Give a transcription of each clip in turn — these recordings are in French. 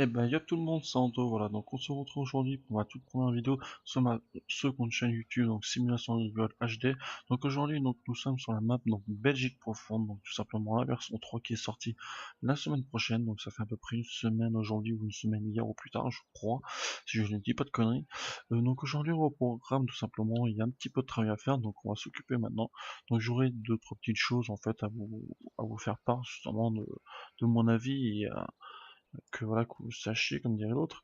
Eh ben, y'a tout le monde, c'est Anto, voilà, donc on se retrouve aujourd'hui pour ma toute première vidéo sur ma seconde chaîne YouTube, donc Simulation de Vol HD. Donc aujourd'hui, donc nous sommes sur la map, donc Belgique profonde, donc tout simplement la version 3 qui est sortie la semaine prochaine, donc ça fait à peu près une semaine aujourd'hui, ou une semaine hier ou plus tard, je crois, si je ne dis pas de conneries. Donc aujourd'hui, au programme, tout simplement, il y a un petit peu de travail à faire, donc on va s'occuper maintenant. Donc j'aurai d'autres petites choses, en fait, à vous faire part, justement, de mon avis, et que voilà, que vous sachiez, comme dirait l'autre.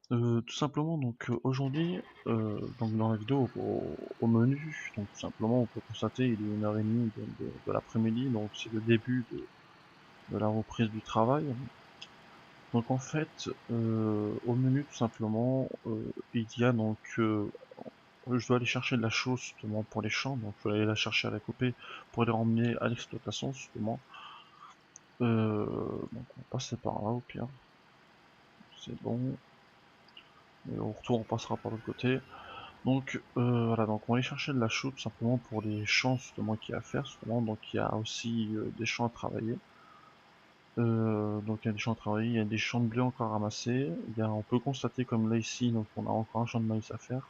Tout simplement, donc aujourd'hui, donc dans la vidéo au menu, donc tout simplement on peut constater il est 1h30 de l'après-midi, donc c'est le début de la reprise du travail. Donc en fait, au menu tout simplement, il y a donc je dois aller chercher de la chose justement pour les champs, donc je dois aller la chercher à la couper pour les ramener à l'exploitation justement. Donc on va passer par là au pire, c'est bon. Et au retour on passera par l'autre côté. Donc voilà, donc on va aller chercher de la chaux tout simplement pour les champs justement qu'il y a à faire justement, donc il y a aussi des champs à travailler. Donc il y a des champs à travailler, il y a des champs de blé encore à ramasser, on peut constater comme là ici, donc on a encore un champ de maïs à faire.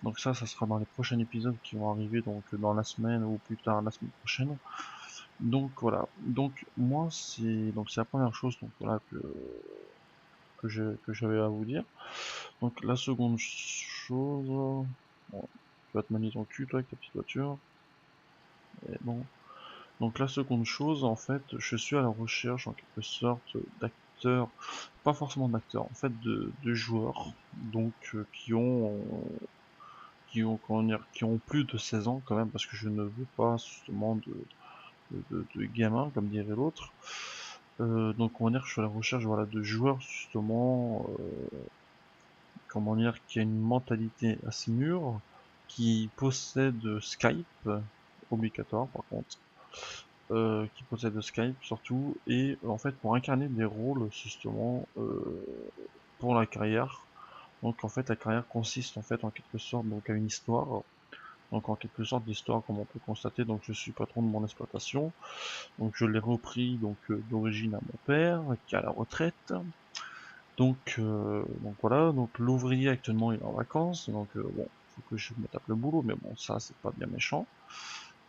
Donc ça sera dans les prochains épisodes qui vont arriver, donc dans la semaine ou plus tard la semaine prochaine. Donc voilà, donc moi c'est la première chose donc voilà que j'avais à vous dire. Donc la seconde chose, bon, tu vas te manier ton cul toi avec ta petite voiture. Et bon. Donc la seconde chose, en fait, je suis à la recherche en quelque sorte d'acteurs, pas forcément d'acteurs, en fait de joueurs, donc comment dire, qui ont plus de 16 ans quand même, parce que je ne veux pas justement de gamins, comme dirait l'autre. Donc on va dire que je suis à la recherche voilà, de joueurs justement, comment dire, qui a une mentalité assez mûre, qui possède Skype, obligatoire par contre, qui possède Skype surtout, et en fait pour incarner des rôles justement pour la carrière. Donc en fait la carrière consiste en fait en quelque sorte donc à une histoire. Donc en quelque sorte l'histoire comme on peut constater, donc je suis patron de mon exploitation, donc je l'ai repris donc d'origine à mon père qui est à la retraite. Donc voilà, donc l'ouvrier actuellement il est en vacances, donc bon, faut que je me tape le boulot, mais bon ça c'est pas bien méchant,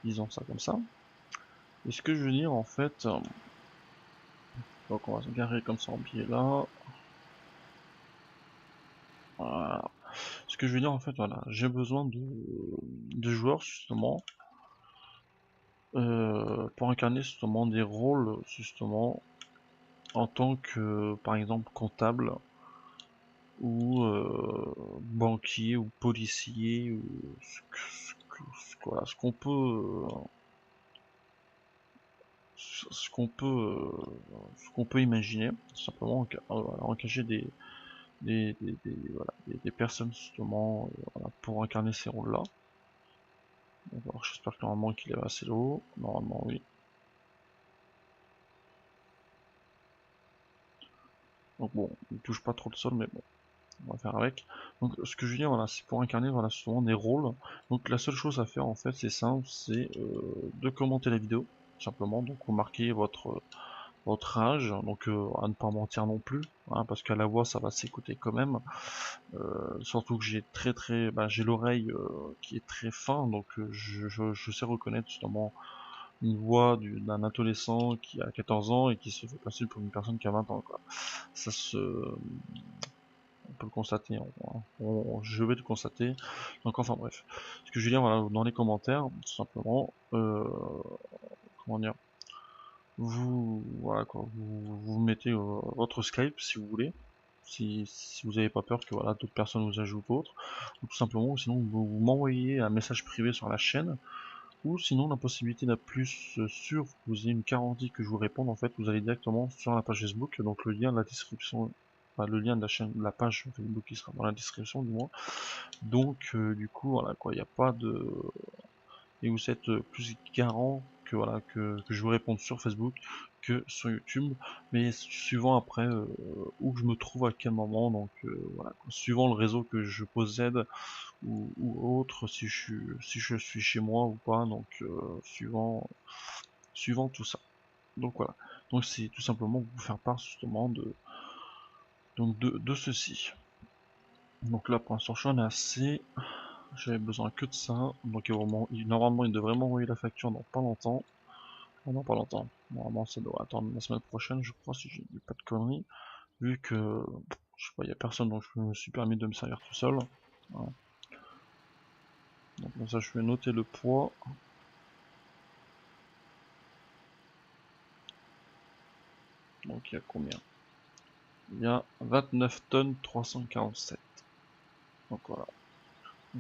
disons ça comme ça. Et ce que je veux dire en fait, donc on va se garer comme ça en pied là. Voilà. Ce que je veux dire en fait, voilà, j'ai besoin de joueurs justement pour incarner justement des rôles justement en tant que par exemple comptable ou banquier ou policier ou voilà, ce qu'on peut imaginer tout simplement engager des personnes justement voilà, pour incarner ces rôles-là. Alors j'espère que normalement qu'il est assez haut. Normalement oui. Donc bon, il touche pas trop le sol, mais bon, on va faire avec. Donc ce que je veux dire, voilà, c'est pour incarner voilà, souvent des rôles. Donc la seule chose à faire en fait, c'est simple, c'est de commenter la vidéo, tout simplement. Donc vous marquez votre âge, donc à ne pas mentir non plus, hein, parce qu'à la voix ça va s'écouter quand même. Surtout que j'ai l'oreille qui est très fin, donc je sais reconnaître justement une voix d'un adolescent qui a 14 ans et qui se fait passer pour une personne qui a 20 ans, quoi. Ça se, on peut le constater, je vais le constater. Donc enfin bref. Ce que je veux dire, voilà, dans les commentaires, tout simplement, comment dire, voilà quoi, vous mettez votre Skype si vous voulez, si vous n'avez pas peur que voilà d'autres personnes vous ajoutent autres, ou tout simplement, ou sinon vous m'envoyez un message privé sur la chaîne, ou sinon la possibilité la plus sûre que vous ayez une garantie que je vous réponde, en fait, vous allez directement sur la page Facebook, donc le lien de la description, enfin, le lien de la chaîne, de la page Facebook qui sera dans la description du moins. Donc du coup voilà quoi, il n'y a pas de, et vous êtes plus garant que voilà que je vous réponde sur Facebook que sur YouTube, mais suivant après où je me trouve à quel moment, donc voilà quoi, suivant le réseau que je possède ou autre, si je suis chez moi ou pas, donc suivant tout ça. Donc voilà. Donc c'est tout simplement vous faire part justement Donc de ceci. Donc là pour l'instant j'en ai assez. J'avais besoin que de ça. Donc normalement il devrait m'envoyer la facture dans pas longtemps. Ah non, pas longtemps. Normalement ça doit attendre la semaine prochaine je crois si j'ai dit pas de conneries. Vu que je sais pas, il y a personne donc je me suis permis de me servir tout seul. Voilà. Donc comme ça je vais noter le poids. Donc il y a combien? Il y a 29 tonnes 347. Donc voilà.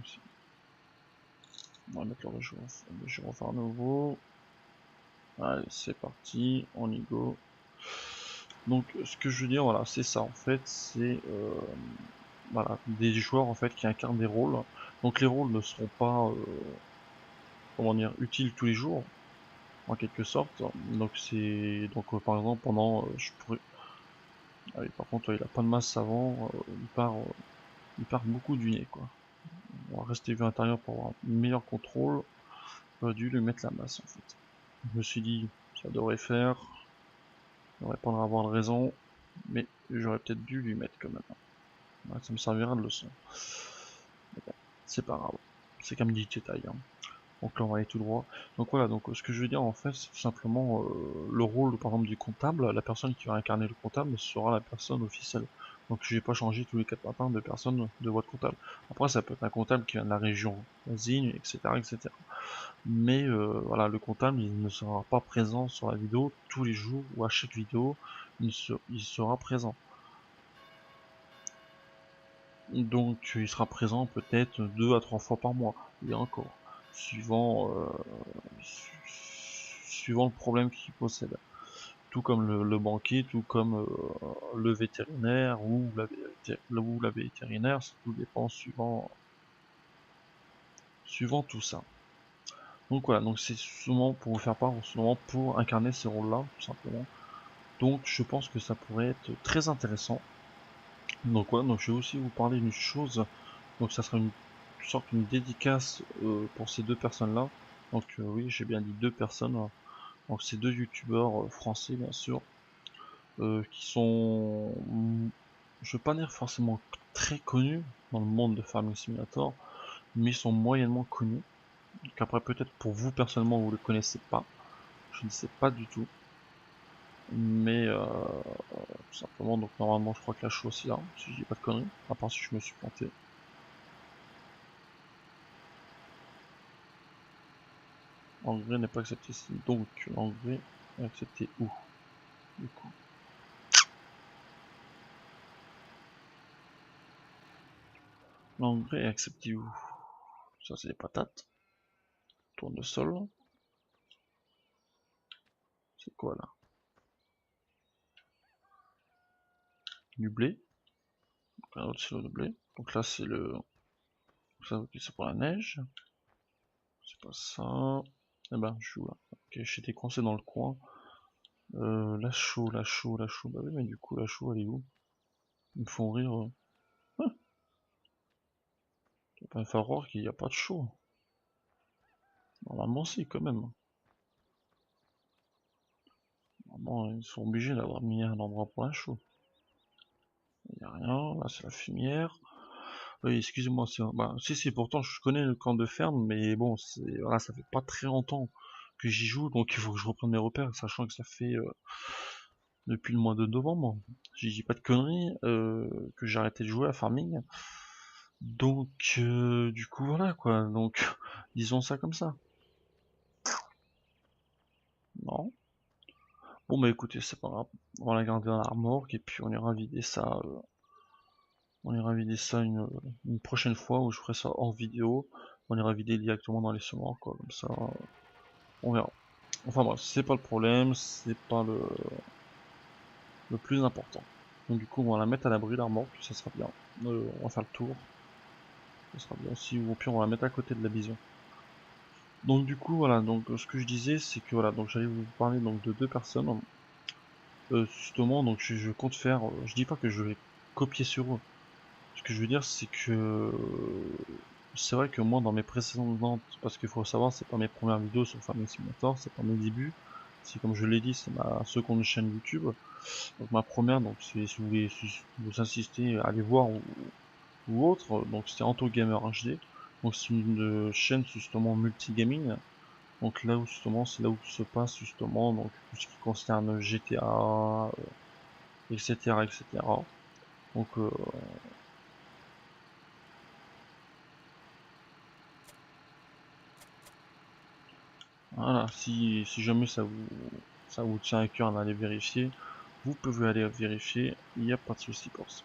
Ici. On va mettre le gyrophare à nouveau. Allez, c'est parti, on y go. Donc ce que je veux dire, voilà, c'est ça en fait, c'est voilà, des joueurs en fait qui incarnent des rôles. Donc les rôles ne seront pas, comment dire, utiles tous les jours, en quelque sorte. Donc c'est, donc par exemple pendant, je pourrais, allez, par contre il a pas de masse avant, il part beaucoup du nez quoi. On va rester vue intérieure pour avoir un meilleur contrôle. J'aurais dû lui mettre la masse en fait. Je me suis dit, ça devrait faire. J'aurais pas avoir raison, mais j'aurais peut-être dû lui mettre quand même. Ouais, ça me servira de leçon. Bon, c'est pas grave. C'est comme dit détail. Hein. Donc là on va aller tout droit. Donc voilà, donc ce que je veux dire en fait, c'est tout simplement le rôle par exemple du comptable, la personne qui va incarner le comptable sera la personne officielle. Donc je vais pas changer tous les 4 matins de personne de votre comptable. Après ça peut être un comptable qui vient de la région voisine, etc. etc. Mais voilà, le comptable il ne sera pas présent sur la vidéo tous les jours ou à chaque vidéo, il sera présent. Donc il sera présent peut-être 2 à 3 fois par mois, et encore, suivant, suivant le problème qu'il possède. Tout comme le banquier, tout comme le vétérinaire ou la vétérinaire, tout dépend suivant tout ça. Donc voilà, donc c'est souvent pour vous faire part, souvent pour incarner ces rôles-là, tout simplement. Donc je pense que ça pourrait être très intéressant. Donc voilà, donc je vais aussi vous parler d'une chose. Donc ça sera une sorte d'une dédicace pour ces deux personnes-là. Donc oui, j'ai bien dit deux personnes. Donc ces deux youtubeurs français bien sûr, qui sont, je veux pas dire forcément très connus dans le monde de Farming Simulator, mais ils sont moyennement connus. Donc après peut-être pour vous personnellement vous le connaissez pas, je ne sais pas du tout. Mais tout simplement, donc normalement je crois que la chose aussi là, si je dis pas de conneries, à part si je me suis planté. L'engrais n'est pas accepté ici, donc l'engrais est accepté où du coup? L'engrais est accepté où? Ça c'est des patates. Tournesol. C'est quoi là? Du blé. Donc un autre silo de blé. Donc là c'est le. Ça ok, c'est pour la neige. C'est pas ça. Eh ben je suis où là? Ok, j'étais coincé dans le coin. La chaux, la chaux, la chaux. Bah oui mais du coup la chaux elle est où? Ils me font rire. Ah, il va pas falloir qu'il n'y a pas de chaux. Normalement si quand même. Normalement ils sont obligés d'avoir mis un endroit pour la chaux. Il n'y a rien, là c'est la fumière. Oui, excusez-moi, bah, si, pourtant je connais le camp de ferme, mais bon, voilà, ça fait pas très longtemps que j'y joue, donc il faut que je reprenne mes repères, sachant que ça fait depuis le mois de novembre. J'y dis pas de conneries, que j'ai arrêté de jouer à Farming. Donc, du coup, voilà quoi, donc, disons ça comme ça. Non. Bon, bah écoutez, c'est pas grave, on va la garder dans la remorque, et puis on ira vider ça. On ira vider ça une prochaine fois où je ferai ça hors vidéo. On ira vider directement dans les semoirs, quoi, comme ça, on verra. Enfin bref, c'est pas le problème, c'est pas le plus important. Donc du coup, on va la mettre à l'abri la remorque, ça sera bien. On va faire le tour, ça sera bien aussi, ou au pire on va la mettre à côté de la bison. Donc du coup, voilà, donc ce que je disais, c'est que voilà, donc j'allais vous parler donc de deux personnes. Justement, donc je compte faire, je dis pas que je vais copier sur eux. Ce que je veux dire, c'est que c'est vrai que moi, dans mes précédentes, parce qu'il faut savoir, c'est pas mes premières vidéos sur Farming Simulator, c'est pas mes débuts. c'est comme je l'ai dit, c'est ma seconde chaîne YouTube. Donc ma première, donc si vous voulez vous insister à aller voir ou autre, donc c'est AntoGamer HD. Donc c'est une chaîne justement multigaming. Donc là où justement c'est là où se passe justement donc tout ce qui concerne GTA, etc., etc. Donc voilà, si jamais ça vous tient à cœur d'aller vérifier, vous pouvez aller vérifier, il n'y a pas de souci pour ça.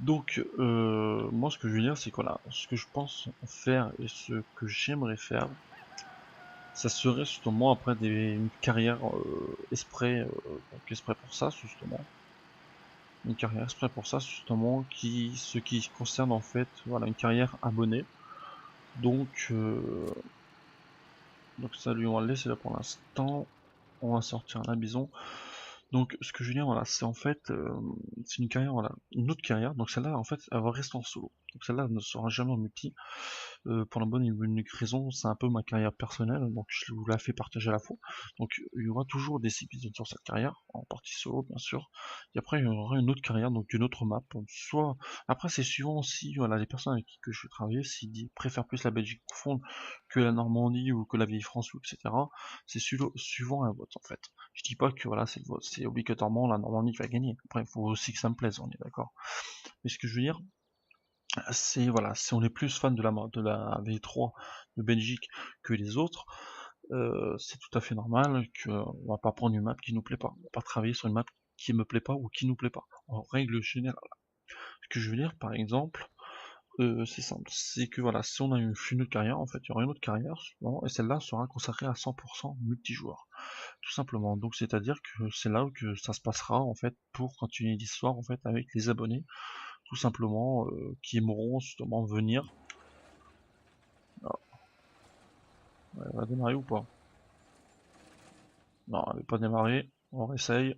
Donc moi ce que je veux dire c'est que voilà, ce que je pense faire et ce que j'aimerais faire, ça serait justement après une carrière donc exprès pour ça justement. Une carrière exprès pour ça justement ce qui concerne en fait voilà une carrière abonnée. Donc donc ça lui on va le laisser là pour l'instant. On va sortir la bison. Donc ce que je veux dire voilà c'est en fait c'est une carrière voilà une autre carrière donc celle-là en fait elle va rester en solo. Donc celle-là ne sera jamais en multi. Pour la bonne et unique raison, c'est un peu ma carrière personnelle, donc je vous la fais partager à la fois. Donc il y aura toujours des épisodes sur cette carrière, en partie solo bien sûr. Et après il y aura une autre carrière, donc une autre map. Soit après c'est suivant aussi voilà les personnes avec qui que je vais travailler, s'ils préfèrent plus la Belgique profonde que la Normandie ou que la vieille France ou etc. C'est suivant un vote en fait. Je dis pas que voilà c'est le vote, c'est obligatoirement la Normandie qui va gagner. Après il faut aussi que ça me plaise, on est d'accord. Mais ce que je veux dire, c'est voilà, si on est plus fan de la V3 de Belgique que les autres, c'est tout à fait normal qu'on va pas prendre une map qui nous plaît pas. On va pas travailler sur une map qui me plaît pas ou qui nous plaît pas. En règle générale. Ce que je veux dire, par exemple, c'est simple, c'est que voilà, si on a une autre carrière, en fait, il y aura une autre carrière, souvent, et celle-là sera consacrée à 100% multijoueur. Tout simplement. Donc c'est-à-dire que c'est là où que ça se passera en fait pour continuer l'histoire en fait avec les abonnés tout simplement, qui aimeront justement venir. Alors, elle va démarrer ou pas? Non, elle n'est pas démarrée. On réessaye.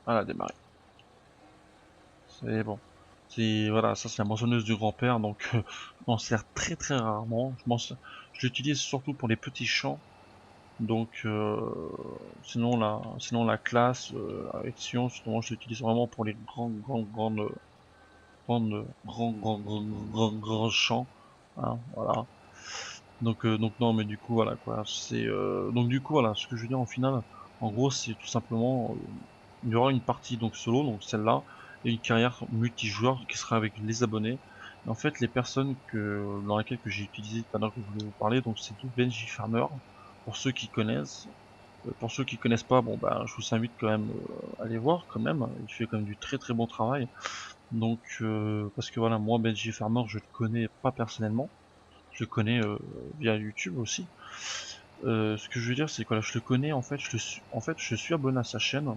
Elle a démarré. C'est bon. C'est voilà, ça c'est la moissonneuse du grand-père, donc je m'en sers très très rarement. Je l'utilise surtout pour les petits champs. Donc sinon la classe avec Sion, justement, je l'utilise vraiment pour les grands champs. Hein, voilà. Donc non, mais du coup voilà quoi. C'est donc du coup voilà, ce que je veux dire en finale, en gros c'est tout simplement, il y aura une partie donc solo, donc celle-là, et une carrière multijoueur qui sera avec les abonnés. Et en fait, les personnes dans lesquelles que j'ai utilisé tout à l'heure que je voulais vous parler, donc c'est du Benji Farmer. Pour ceux qui connaissent, pour ceux qui connaissent pas, bon bah je vous invite quand même à aller voir quand même. Il fait quand même du très très bon travail. Donc parce que voilà, moi Benji Farmer je le connais pas personnellement. Je le connais via YouTube aussi. Ce que je veux dire, c'est que là, je le connais, en fait, je suis abonné à sa chaîne.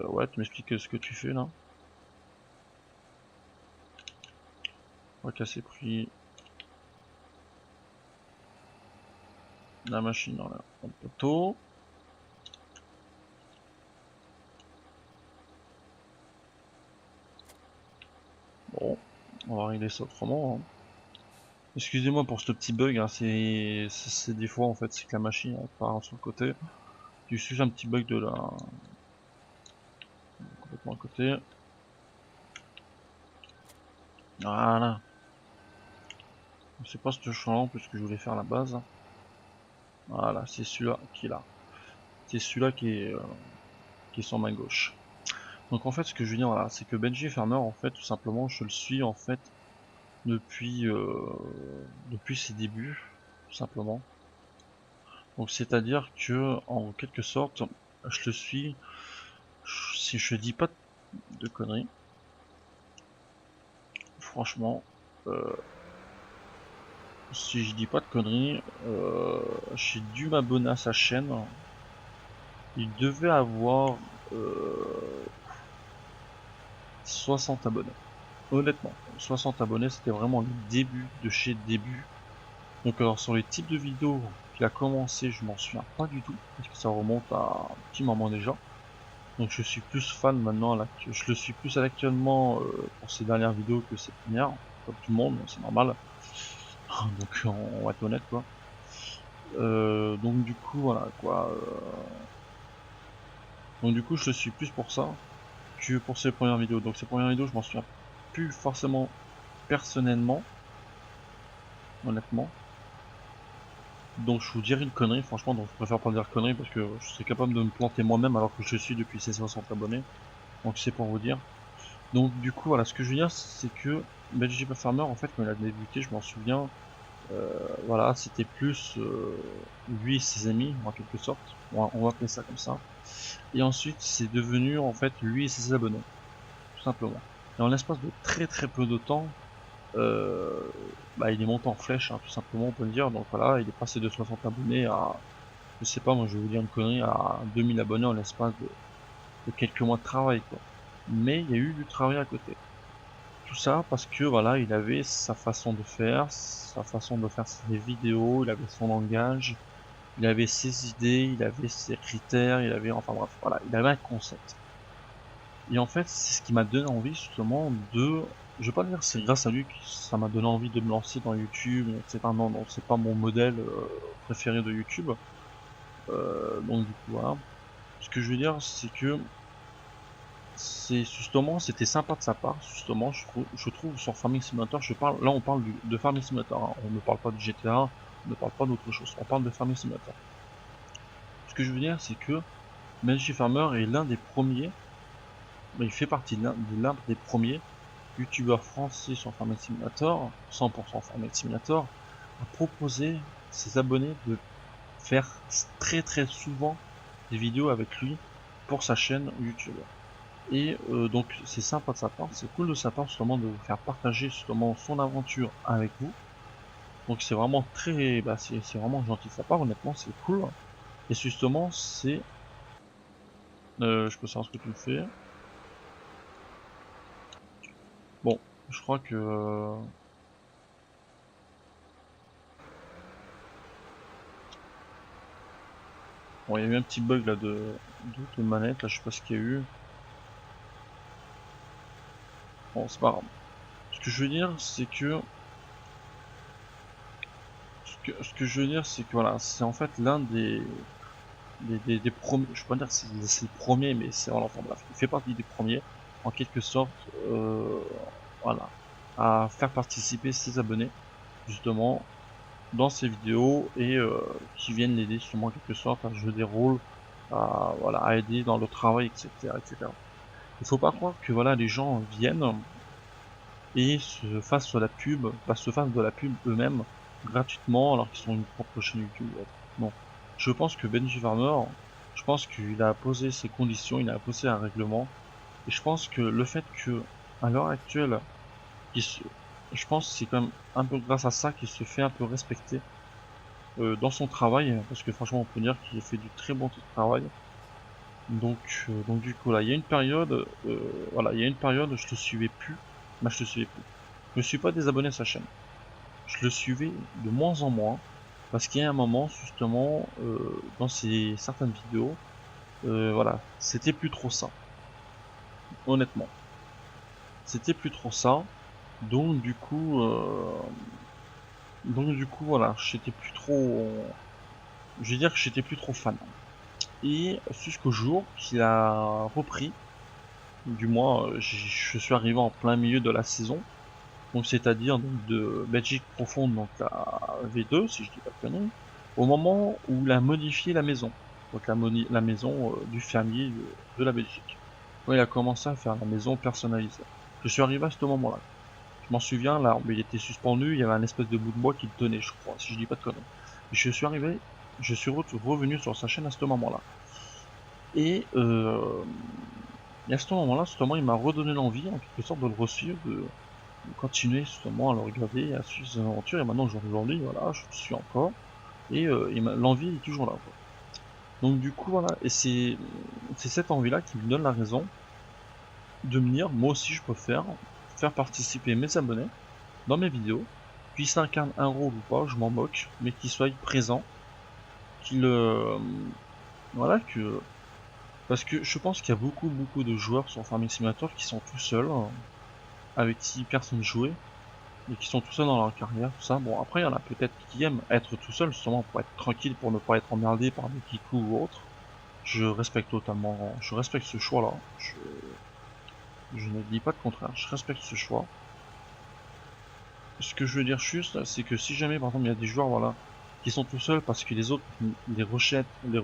Ouais, tu m'expliques ce que tu fais là. On va casser pris la machine dans le poteau. Bon, on va régler ça autrement. Hein. Excusez-moi pour ce petit bug, hein, c'est des fois en fait, c'est que la machine elle part sur le côté. Tu suis un petit bug de la complètement à côté. Voilà. C'est pas ce champ puisque je voulais faire la base. Voilà, c'est celui-là qui est là. C'est celui-là qui est sur ma gauche. Donc en fait ce que je veux dire voilà, c'est que Benji Farmer en fait tout simplement je le suis en fait depuis depuis ses débuts tout simplement. Donc c'est-à-dire que en quelque sorte je le suis si je dis pas de conneries franchement si je dis pas de conneries j'ai dû m'abonner à sa chaîne. Il devait avoir 60 abonnés. Honnêtement, 60 abonnés c'était vraiment le début de chez début. Donc alors sur les types de vidéos qu'il a commencé, je m'en souviens pas du tout, parce que ça remonte à un petit moment déjà. Donc je suis plus fan maintenant, je le suis plus actuellement pour ses dernières vidéos que ses premières, comme tout le monde, c'est normal. Donc on va être honnête quoi. Donc du coup voilà quoi. Donc du coup je le suis plus pour ça que pour ses premières vidéos. Donc ses premières vidéos je m'en souviens plus forcément personnellement, honnêtement. Donc je vous dirais une connerie franchement, donc je préfère pas dire connerie parce que je serais capable de me planter moi-même alors que je suis depuis ses 60 abonnés. Donc c'est pour vous dire. Donc du coup voilà, ce que je veux dire c'est que BGP Farmer en fait quand il a débuté, je m'en souviens, voilà, c'était plus lui et ses amis en quelque sorte, on va appeler ça comme ça. Et ensuite c'est devenu en fait lui et ses abonnés, tout simplement. Et en l'espace de très très peu de temps, il est monté en flèche, hein, tout simplement on peut le dire. Donc voilà, il est passé de 60 abonnés à, je sais pas, moi je vais vous dire une connerie, à 2000 abonnés en l'espace de quelques mois de travail quoi. Mais il y a eu du travail à côté. Tout ça parce que voilà, il avait sa façon de faire, ses vidéos, il avait son langage, il avait ses idées, il avait ses critères, il avait, enfin bref, voilà, il avait un concept. Et en fait, c'est ce qui m'a donné envie justement de, je vais pas dire c'est grâce à lui que ça m'a donné envie de me lancer dans YouTube, etc. Non, non, c'est pas mon modèle préféré de YouTube. Donc du coup voilà. Ce que je veux dire, c'est que c'est justement, c'était sympa de sa part, justement, je trouve sur Farming Simulator, là on parle de Farming Simulator, hein, on ne parle pas de GTA, on ne parle pas d'autre chose, on parle de Farming Simulator. Ce que je veux dire, c'est que Magic Farmer est l'un des premiers, il fait partie de l'un des premiers youtubeurs français sur Farming Simulator, 100% Farming Simulator, à proposer ses abonnés de faire très très souvent des vidéos avec lui pour sa chaîne YouTube. Et donc c'est sympa de sa part, c'est cool de sa part justement de vous faire partager justement son aventure avec vous. Donc c'est vraiment très, c'est vraiment gentil de sa part, honnêtement c'est cool. Et justement c'est, je peux savoir ce que tu fais. Bon, je crois que, bon il y a eu un petit bug là de manette, là je sais pas ce qu'il y a eu. Bon c'est pas grave. Ce que je veux dire c'est que, ce que je veux dire c'est que voilà, c'est en fait l'un des premiers, je peux pas dire que c'est le premier, mais c'est voilà, enfin bref, il fait partie des premiers, en quelque sorte, voilà, à faire participer ses abonnés, justement, dans ses vidéos, et qui viennent l'aider, justement, en quelque sorte, à jouer des rôles, voilà, à aider dans le travail, etc., etc. Il faut pas croire que, voilà, les gens viennent et se fassent de la pub eux-mêmes, gratuitement, alors qu'ils ont une propre chaîne YouTube ou autre. Non. Je pense que Benji Farmer, je pense qu'il a posé ses conditions, il a posé un règlement, et je pense que le fait que, à l'heure actuelle, je pense que c'est quand même un peu grâce à ça qu'il se fait un peu respecter dans son travail, parce que franchement on peut dire qu'il fait du très bon travail. Donc du coup là, il y a une période, voilà, il y a une période je le suivais plus, je le suivais plus. Je me suis pas désabonné à sa chaîne. Je le suivais de moins en moins, parce qu'il y a un moment justement dans ses certaines vidéos, voilà, c'était plus trop ça, honnêtement. C'était plus trop ça, donc du coup, voilà, j'étais plus trop, je vais dire que j'étais plus trop fan. Et jusqu'au jour qu'il a repris, du moins, je suis arrivé en plein milieu de la saison, donc c'est-à-dire de Belgique profonde, donc la V2, si je dis pas de conneries, au moment où il a modifié la maison, donc la maison du fermier de la Belgique. Quand il a commencé à faire la maison personnalisée. Je suis arrivé à ce moment-là. Je m'en souviens, là, il était suspendu, il y avait un espèce de bout de bois qui le tenait, je crois, si je dis pas de conneries. Je suis revenu sur sa chaîne à ce moment-là. Et à ce moment-là, justement, il m'a redonné l'envie, en quelque sorte, de le resuivre, de continuer justement à le regarder, à suivre ses aventures. Et maintenant, aujourd'hui, voilà, je le suis encore. Et l'envie est toujours là, quoi. Donc du coup, voilà, et c'est cette envie-là qui me donne la raison de me dire, moi aussi, je peux faire participer mes abonnés dans mes vidéos, qu'ils incarnent un rôle ou pas, je m'en moque, mais qu'ils soient présents, qu'ils, voilà, parce que je pense qu'il y a beaucoup de joueurs sur Farming Simulator qui sont tout seuls, avec 6 personnes jouées, et qui sont tout seuls dans leur carrière, tout ça. Bon, après, il y en a peut-être qui aiment être tout seul, justement, pour être tranquille, pour ne pas être emmerdé par des kikous ou autres. Je respecte totalement, je respecte ce choix-là. Je ne dis pas le contraire, je respecte ce choix. Ce que je veux dire juste, c'est que si jamais, par exemple, il y a des joueurs, voilà, qui sont tout seuls parce que les autres les rejettent, ou les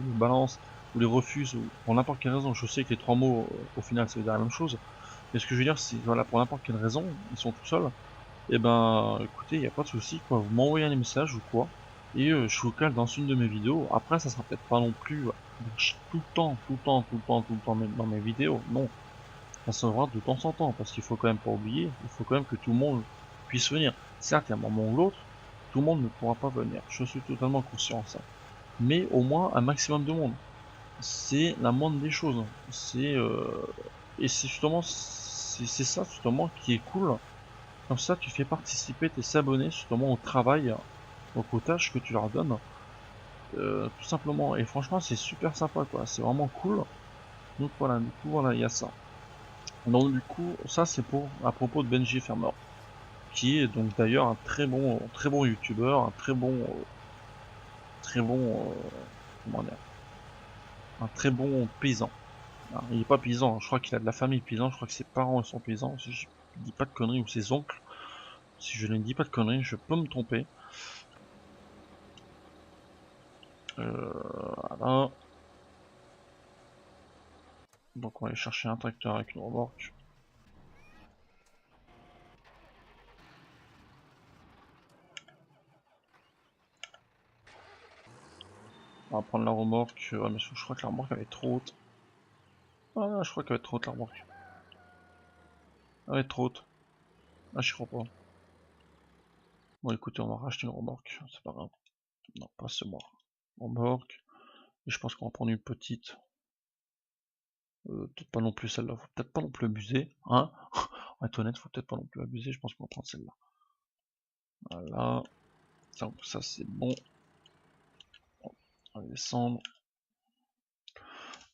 balancent, ou les refusent, ou pour n'importe quelle raison, je sais que les trois mots, au final, ça veut dire la même chose, mais ce que je veux dire, c'est, voilà, pour n'importe quelle raison, ils sont tout seuls, et ben, écoutez, il n'y a pas de souci, quoi, vous m'envoyez un message ou quoi, et je vous cale dans une de mes vidéos. Après, ça sera peut-être pas non plus tout le temps, tout le temps, tout le temps, tout le temps dans mes vidéos, non, ça sera de temps en temps, parce qu'il faut quand même pas oublier, il faut quand même que tout le monde puisse venir. Certes, il y a un moment ou l'autre, tout le monde ne pourra pas venir, je suis totalement conscient de ça. Mais au moins un maximum de monde. C'est la moindre des choses. Et c'est justement c'est ça justement qui est cool. Comme ça, tu fais participer tes abonnés justement au travail, donc aux tâches que tu leur donnes, tout simplement. Et franchement, c'est super sympa quoi. C'est vraiment cool. Donc voilà, du coup voilà, il y a ça. Donc du coup, ça c'est pour à propos de Benji Farmer, qui est donc d'ailleurs un très bon youtubeur, un très bon, comment dire, un très bon paysan. Alors, il est pas paysan, je crois qu'il a de la famille paysan, je crois que ses parents sont paysans, si je dis pas de conneries, ou ses oncles, si je ne dis pas de conneries, je peux me tromper. Voilà. Donc on va aller chercher un tracteur avec une remorque. On va prendre la remorque, ouais, mais je crois que la remorque elle est trop haute. Ah, je crois qu'elle va être trop haute la remorque. Elle va être trop haute. Ah, je crois pas. Bon écoutez, on va racheter une remorque, c'est pas grave. Non, pas ce mois. Remorque. Et je pense qu'on va prendre une petite. Peut-être pas non plus celle-là, faut peut-être pas non plus abuser, hein. On va être honnête, faut peut-être pas non plus abuser, je pense qu'on va prendre celle-là. Voilà. Donc ça c'est bon. On va descendre.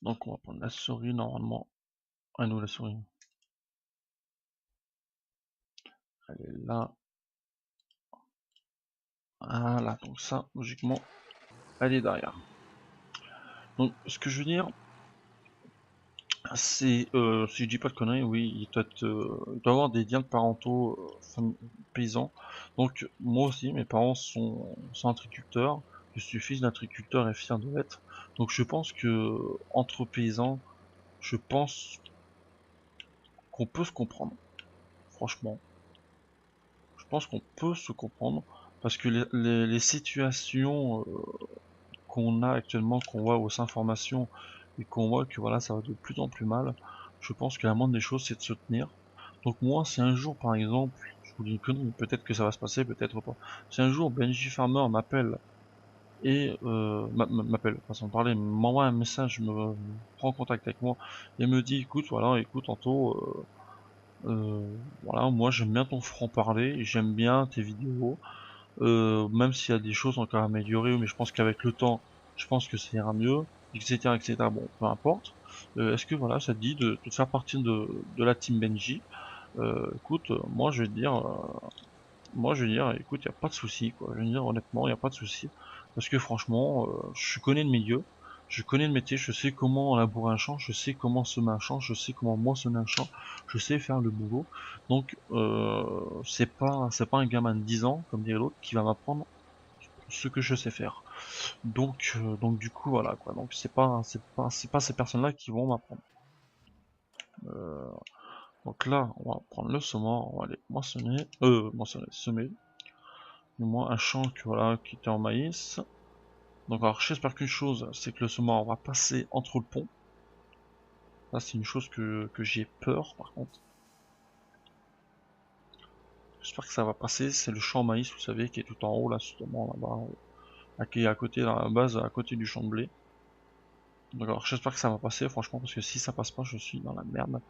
Donc on va prendre la souris normalement. Ah nous la souris. Elle est là. Voilà, donc ça, logiquement, elle est derrière. Donc ce que je veux dire, c'est, si je dis pas de conneries, oui, il doit avoir des liens de parentaux paysans. Donc moi aussi, mes parents sont agriculteurs. Je suis fils d'agriculteur et fier de l'être. Donc je pense que entre paysans, je pense qu'on peut se comprendre. Franchement, je pense qu'on peut se comprendre parce que les situations qu'on a actuellement, qu'on voit aux informations et qu'on voit que voilà, ça va de plus en plus mal, je pense que la moindre des choses, c'est de se tenir. Donc moi, si un jour, par exemple, je vous dis une connerie, peut-être que ça va se passer, peut-être pas. Si un jour Benji Farmer m'appelle et m'appelle, façon de parler, m'envoie un message, me prend contact avec moi et me dit, écoute, voilà, écoute, Anto, voilà, moi j'aime bien ton franc-parler, j'aime bien tes vidéos, même s'il y a des choses encore à améliorer, mais je pense qu'avec le temps, je pense que ça ira mieux, etc., etc. Bon, peu importe. Est-ce que voilà, ça te dit de faire partie de la team Benji? Écoute, moi je vais dire, écoute, y a pas de souci, quoi. Je vais dire honnêtement, y a pas de souci, parce que franchement, je connais le milieu, je connais le métier, je sais comment labourer un champ, je sais comment semer un champ, je sais comment moissonner un champ, je sais faire le boulot. Donc, c'est pas un gamin de 10 ans, comme dirait l'autre, qui va m'apprendre ce que je sais faire. Donc du coup voilà quoi. Donc c'est pas ces personnes-là qui vont m'apprendre. Euh, donc là, on va prendre le semoir, on va aller semer. Du moins un champ voilà, qui était en maïs. Donc alors j'espère qu'une chose, c'est que le semoir va passer entre le pont. Là c'est une chose que j'ai peur par contre. J'espère que ça va passer, c'est le champ maïs, vous savez, qui est tout en haut là, justement là-bas, qui est à côté, dans la base, à côté du champ de blé. Donc alors j'espère que ça va passer, franchement, parce que si ça passe pas, je suis dans la merde.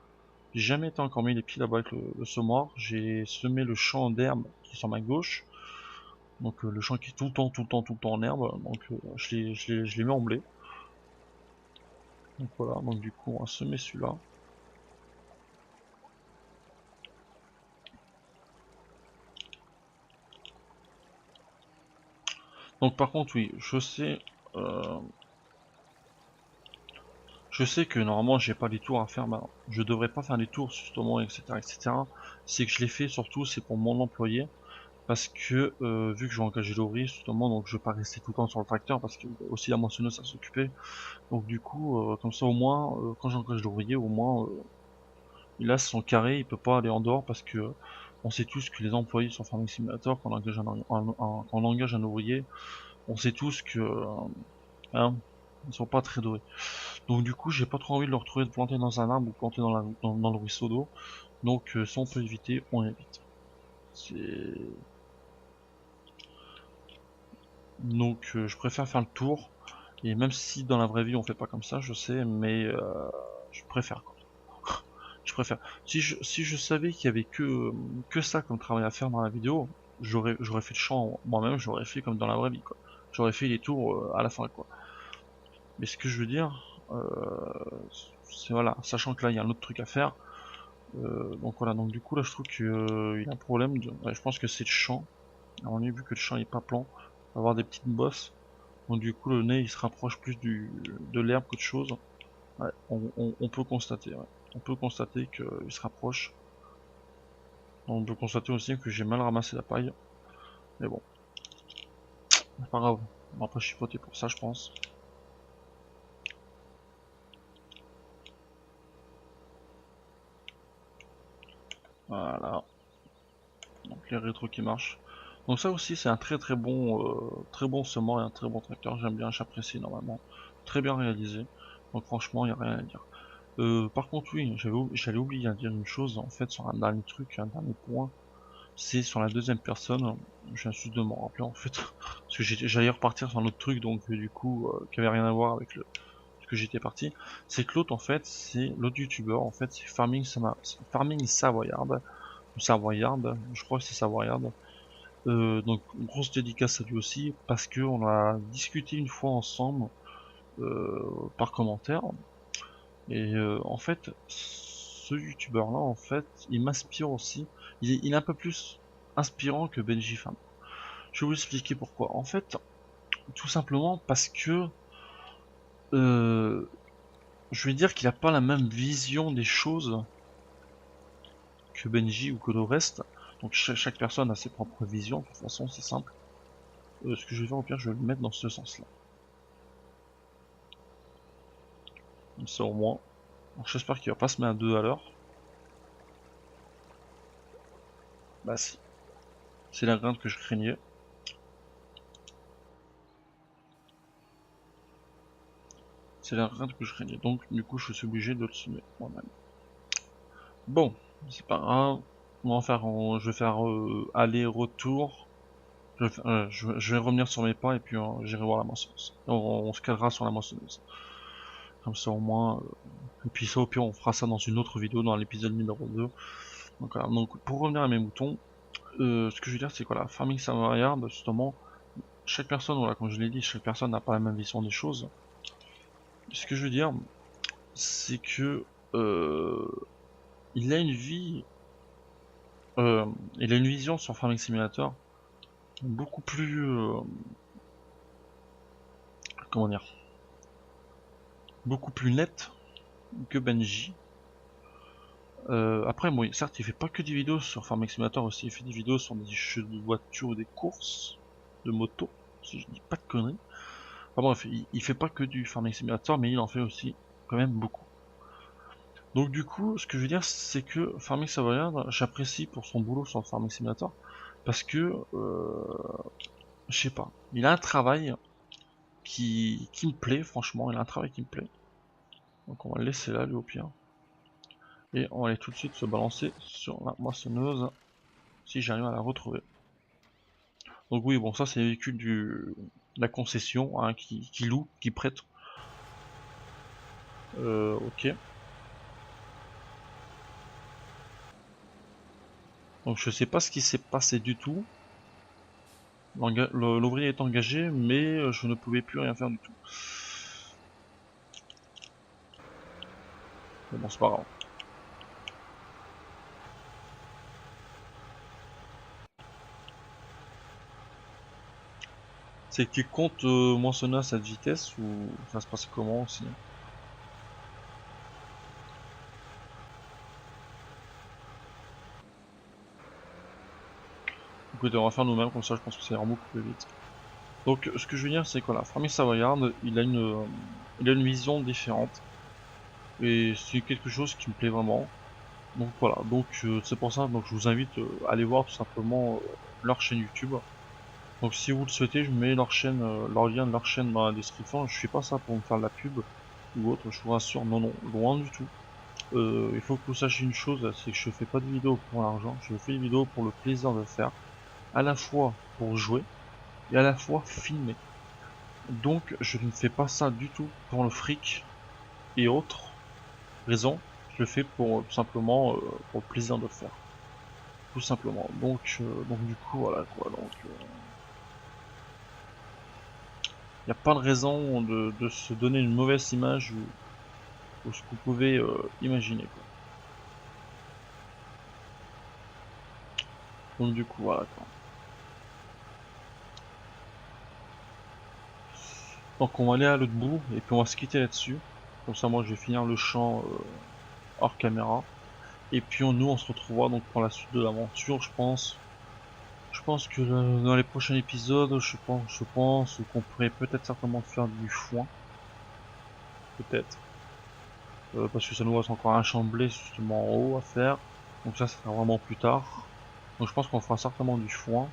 J'ai jamais été encore mis les pieds là-bas avec le semoir. J'ai semé le champ d'herbe qui est sur ma gauche. Donc le champ qui est tout le temps, tout le temps, tout le temps en herbe. Donc je l'ai mis en blé. Donc voilà, donc du coup on va semer celui-là. Donc par contre oui, je sais que normalement j'ai pas les tours à faire, bah, je devrais pas faire les tours justement, etc. etc. C'est que je les fais surtout c'est pour mon employé, parce que vu que je vais engager l'ouvrier justement, donc je vais pas rester tout le temps sur le tracteur parce que aussi la moissonneuse à s'occuper. Donc du coup, comme ça au moins, quand j'engage l'ouvrier, au moins il a son carré, il peut pas aller en dehors parce que on sait tous que les employés sur Farming Simulator, quand quand on engage un ouvrier, on sait tous que hein, ils sont pas très doués. Donc du coup, j'ai pas trop envie de le retrouver de planter dans un arbre ou planter dans le ruisseau d'eau. Donc si on peut éviter, on évite. C'est donc je préfère faire le tour. Et même si dans la vraie vie on fait pas comme ça, je sais, mais je préfère quoi. Je préfère. Si je savais qu'il y avait que ça comme travail à faire dans la vidéo, j'aurais fait le champ moi-même, j'aurais fait comme dans la vraie vie quoi. J'aurais fait les tours à la fin quoi. Mais ce que je veux dire, c'est voilà, sachant que là il y a un autre truc à faire. Donc voilà, donc du coup là je trouve qu'il y a un problème. Ouais, je pense que c'est le champ. Alors, on a vu que le champ est pas plan, on va avoir des petites bosses. Donc du coup le nez il se rapproche plus de l'herbe qu'autre chose. Ouais, on peut constater, ouais. On peut constater qu'il se rapproche. On peut constater aussi que j'ai mal ramassé la paille. Mais bon, c'est pas grave. On va pas chipoter pour ça je pense. Voilà. Donc les rétros qui marchent. Donc ça aussi c'est un très bon semant et un très bon tracteur. J'aime bien, j'apprécie normalement. Très bien réalisé. Donc franchement il n'y a rien à dire. Par contre oui, j'allais oublier de dire une chose en fait sur un dernier truc, un dernier point. C'est sur la deuxième personne. Je viens juste de m'en rappeler en fait. Parce que j'allais repartir sur un autre truc donc du coup qui avait rien à voir avec le ce que j'étais parti. C'est que l'autre en fait c'est l'autre youtubeur en fait c'est Farming Savoyard. Savoyard, je crois que c'est Savoyard. Donc grosse dédicace à lui aussi parce que on a discuté une fois ensemble par commentaire et en fait ce youtubeur là en fait il m'inspire aussi, il est un peu plus inspirant que Benji Fan. Je vais vous expliquer pourquoi. En fait tout simplement parce que euh, je vais dire qu'il a pas la même vision des choses que Benji ou que le reste. Donc chaque personne a ses propres visions, de toute façon c'est simple. Ce que je vais faire au pire je vais le mettre dans ce sens là. Comme ça au moins. J'espère qu'il va pas se mettre à 2 à l'heure. Bah si. C'est la graine que je craignais. C'est la graine que je craignais. Donc du coup je suis obligé de le semer moi-même. Bon, c'est pas grave. On va faire, je vais faire aller-retour. Je vais revenir sur mes pas et puis j'irai voir la moissonneuse. On se calera sur la moissonneuse. Comme ça au moins. Et puis ça au pire on fera ça dans une autre vidéo, dans l'épisode numéro 2. Donc, voilà. Donc pour revenir à mes moutons, ce que je veux dire c'est que voilà, Farming Savoyard, justement, chaque personne, voilà, comme je l'ai dit, chaque personne n'a pas la même vision des choses. Ce que je veux dire, c'est que il a une vie, il a une vision sur Farming Simulator beaucoup plus, comment dire, beaucoup plus nette que Benji. Après, bon, certes, il fait pas que des vidéos sur Farming Simulator aussi, il fait des vidéos sur des jeux de voiture ou des courses de moto, si je dis pas de conneries. Enfin bref, il fait pas que du Farming Simulator, mais il en fait aussi quand même beaucoup. Donc du coup, ce que je veux dire, c'est que Farming Savoyard, j'apprécie pour son boulot sur Farming Simulator, parce que, je sais pas, il a un travail qui me plaît, franchement, il a un travail qui me plaît. Donc on va le laisser là, lui au pire. Et on va aller tout de suite se balancer sur la moissonneuse, si j'arrive à la retrouver. Donc oui, bon, ça c'est les véhicules de la concession, hein, qui loue, qui prête. Ok. Donc je sais pas ce qui s'est passé du tout. L'ouvrier est engagé, mais je ne pouvais plus rien faire du tout. Mais bon, c'est pas grave. C'est qu'ils comptent mentionner à cette vitesse ou ça se passe comment aussi? Écoutez, on va faire nous-mêmes, comme ça je pense que ça ira beaucoup plus vite. Donc ce que je veux dire c'est que voilà, Farming Savoyard, il a une vision différente. Et c'est quelque chose qui me plaît vraiment. Donc voilà, donc c'est pour ça, donc je vous invite à aller voir tout simplement leur chaîne YouTube. Donc si vous le souhaitez, je mets leur chaîne, leur lien de leur chaîne dans la description. Je fais pas ça pour me faire de la pub ou autre, je vous rassure, non, non, loin du tout. Il faut que vous sachiez une chose, c'est que je fais pas de vidéos pour l'argent, je fais des vidéos pour le plaisir de faire, à la fois pour jouer et à la fois filmer. Donc je ne fais pas ça du tout pour le fric et autres raisons, je le fais pour tout simplement pour le plaisir de le faire. Tout simplement. Donc du coup voilà quoi, donc il n'y a pas de raison de se donner une mauvaise image ou ce que vous pouvez imaginer quoi. Donc du coup voilà quoi. Donc on va aller à l'autre bout et puis on va se quitter là-dessus. Comme ça moi je vais finir le champ hors caméra. Et puis nous on se retrouvera donc pour la suite de l'aventure je pense. Je pense que dans les prochains épisodes, je pense qu'on pourrait peut-être certainement faire du foin. Peut-être. Parce que ça nous reste encore un chamblé justement en haut à faire. Donc ça sera vraiment plus tard. Donc je pense qu'on fera certainement du foin.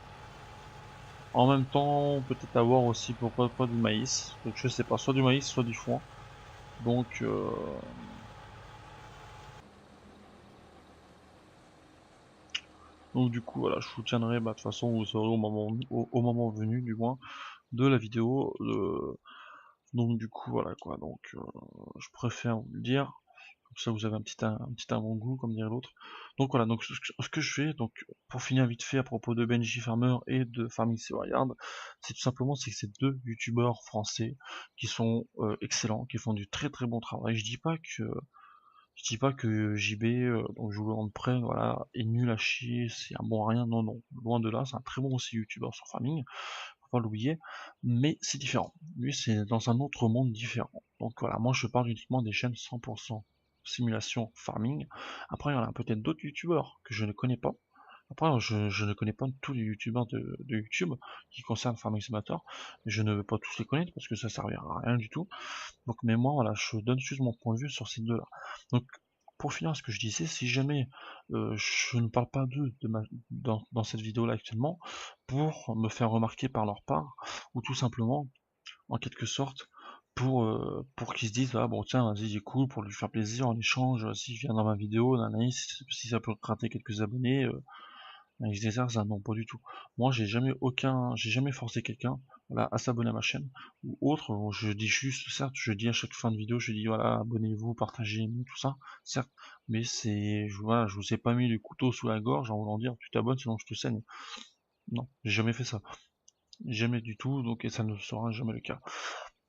En même temps, peut-être avoir aussi pourquoi pas du maïs. Donc je sais pas, soit du maïs, soit du foin. Donc du coup voilà, je vous tiendrai, bah, de toute façon vous saurez au moment venu du moins de la vidéo. Donc du coup voilà quoi, donc je préfère vous le dire. Comme ça vous avez un petit avant-goût comme dirait l'autre. Donc voilà, donc ce que je fais, donc pour finir vite fait à propos de Benji Farmer et de Farming Savoyard, c'est tout simplement c'est que c'est deux youtubeurs français qui sont excellents, qui font du très très bon travail. Je dis pas que JB, donc joueur de près, voilà, est nul à chier, c'est un bon à rien, non non, loin de là, c'est un très bon aussi youtubeur sur Farming, faut pas l'oublier, mais c'est différent. Lui c'est dans un autre monde différent. Donc voilà, moi je parle uniquement des chaînes 100% simulation farming. Après il y en a peut-être d'autres youtubeurs que je ne connais pas. Après je ne connais pas tous les youtubeurs de YouTube qui concernent Farming Simulator, mais je ne veux pas tous les connaître parce que ça servira à rien du tout. Donc mais moi voilà, je donne juste mon point de vue sur ces deux-là. Donc pour finir ce que je disais, si jamais je ne parle pas d'eux dans cette vidéo-là actuellement, pour me faire remarquer par leur part, ou tout simplement, en quelque sorte, pour qu'ils se disent ah bon tiens vas-y il est cool pour lui faire plaisir en échange si je viens dans ma vidéo nanani, si ça peut gratter quelques abonnés avec des airs, ça non pas du tout. Moi j'ai jamais forcé quelqu'un voilà, à s'abonner à ma chaîne ou autre. Je dis juste, certes, je dis à chaque fin de vidéo, je dis voilà, abonnez-vous, partagez, tout ça, certes, mais voilà, je vous ai pas mis le couteau sous la gorge en voulant dire tu t'abonnes sinon je te saigne. Non, j'ai jamais fait ça, jamais du tout, donc et ça ne sera jamais le cas.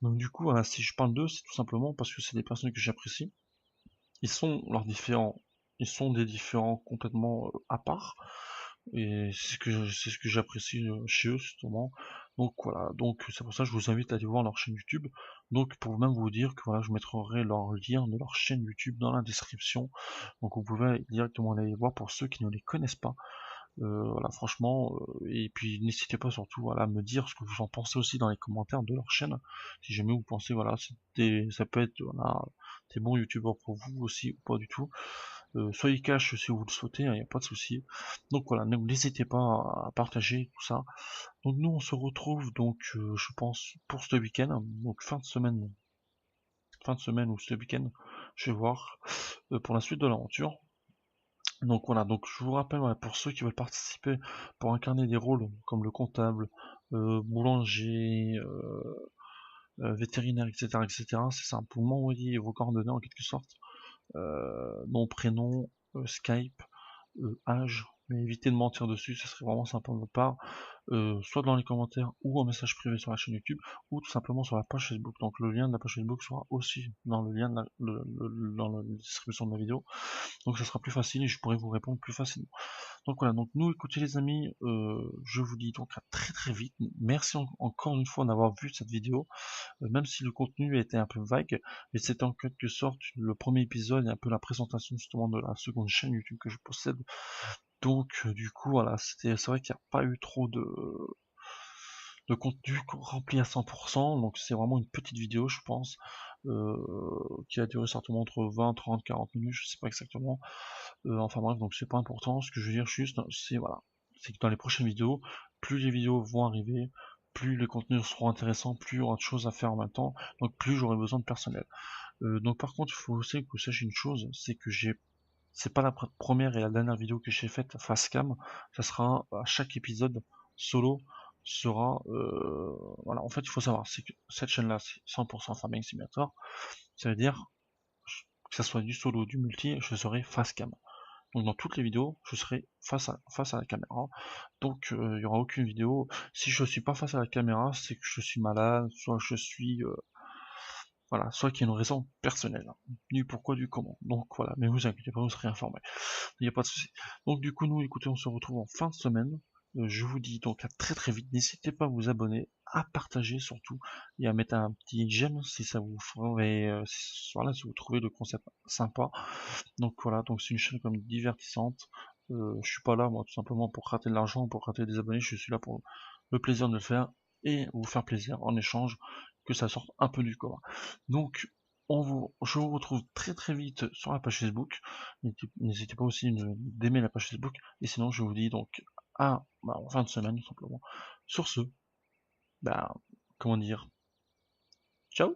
Donc du coup, voilà, si je parle d'eux, c'est tout simplement parce que c'est des personnes que j'apprécie. Ils sont leurs différents, ils sont des différents complètement à part. Et c'est ce que j'apprécie chez eux justement. Donc voilà, donc c'est pour ça que je vous invite à aller voir leur chaîne YouTube. Donc pour même vous dire que voilà, je mettrai leur lien de leur chaîne YouTube dans la description. Donc vous pouvez directement aller les voir pour ceux qui ne les connaissent pas. Voilà, franchement, et puis n'hésitez pas surtout voilà, à me dire ce que vous en pensez aussi dans les commentaires de leur chaîne. Si jamais vous pensez voilà, ça peut être voilà, des bons youtubeurs pour vous aussi ou pas du tout. Soyez cash si vous le souhaitez, il n'y a pas de souci. Donc voilà, n'hésitez pas à partager tout ça. Donc nous on se retrouve donc je pense pour ce week-end, donc fin de semaine ou ce week-end, je vais voir pour la suite de l'aventure. Donc voilà, donc je vous rappelle voilà, pour ceux qui veulent participer pour incarner des rôles comme le comptable, boulanger, vétérinaire, etc., etc. C'est simple, vous m'envoyez vos coordonnées en quelque sorte, nom, prénom, Skype, âge, mais évitez de mentir dessus, ça serait vraiment sympa de votre part, soit dans les commentaires ou en message privé sur la chaîne YouTube, ou tout simplement sur la page Facebook. Donc le lien de la page Facebook sera aussi dans le lien de dans la description de la vidéo, donc ça sera plus facile et je pourrai vous répondre plus facilement. Donc voilà, donc nous écoutez les amis, je vous dis donc à très très vite, merci encore une fois d'avoir vu cette vidéo, même si le contenu était un peu vague, mais c'était en quelque sorte le premier épisode et un peu la présentation justement de la seconde chaîne YouTube que je possède. Donc du coup voilà, c'est vrai qu'il n'y a pas eu trop de contenu rempli à 100%, donc c'est vraiment une petite vidéo je pense, qui a duré certainement entre 20, 30, 40 minutes, je sais pas exactement, enfin bref, donc c'est pas important, ce que je veux dire juste, c'est voilà, c'est que dans les prochaines vidéos, plus les vidéos vont arriver, plus les contenus seront intéressants, plus il y aura de choses à faire en même temps, donc plus j'aurai besoin de personnel. Donc par contre, il faut aussi que vous sachiez une chose, c'est que c'est pas la première et la dernière vidéo que j'ai faite face cam, ça sera à chaque épisode solo sera, voilà, en fait il faut savoir, c'est que cette chaîne-là c'est 100% Farming Simulator, ça veut dire que ça soit du solo, du multi, je serai face cam. Donc dans toutes les vidéos, je serai face à la caméra. Donc il n'y aura aucune vidéo. Si je suis pas face à la caméra, c'est que je suis malade, soit je suis voilà, soit qu'il y a une raison personnelle. Du pourquoi, du comment. Donc voilà, mais vous inquiétez pas, vous serez informé. Il n'y a pas de souci. Donc du coup, nous, écoutez, on se retrouve en fin de semaine. Je vous dis donc à très très vite. N'hésitez pas à vous abonner, à partager surtout, et à mettre un petit j'aime si ça vous ferait, voilà, si vous trouvez le concept sympa. Donc voilà, donc c'est une chaîne comme divertissante. Je suis pas là moi tout simplement pour rater de l'argent, pour rater des abonnés, je suis là pour le plaisir de le faire et vous faire plaisir en échange que ça sorte un peu du commun. Donc je vous retrouve très très vite sur la page Facebook. N'hésitez pas aussi d'aimer la page Facebook. Et sinon je vous dis donc en fin de semaine tout simplement. Sur ce, bah comment dire, ciao.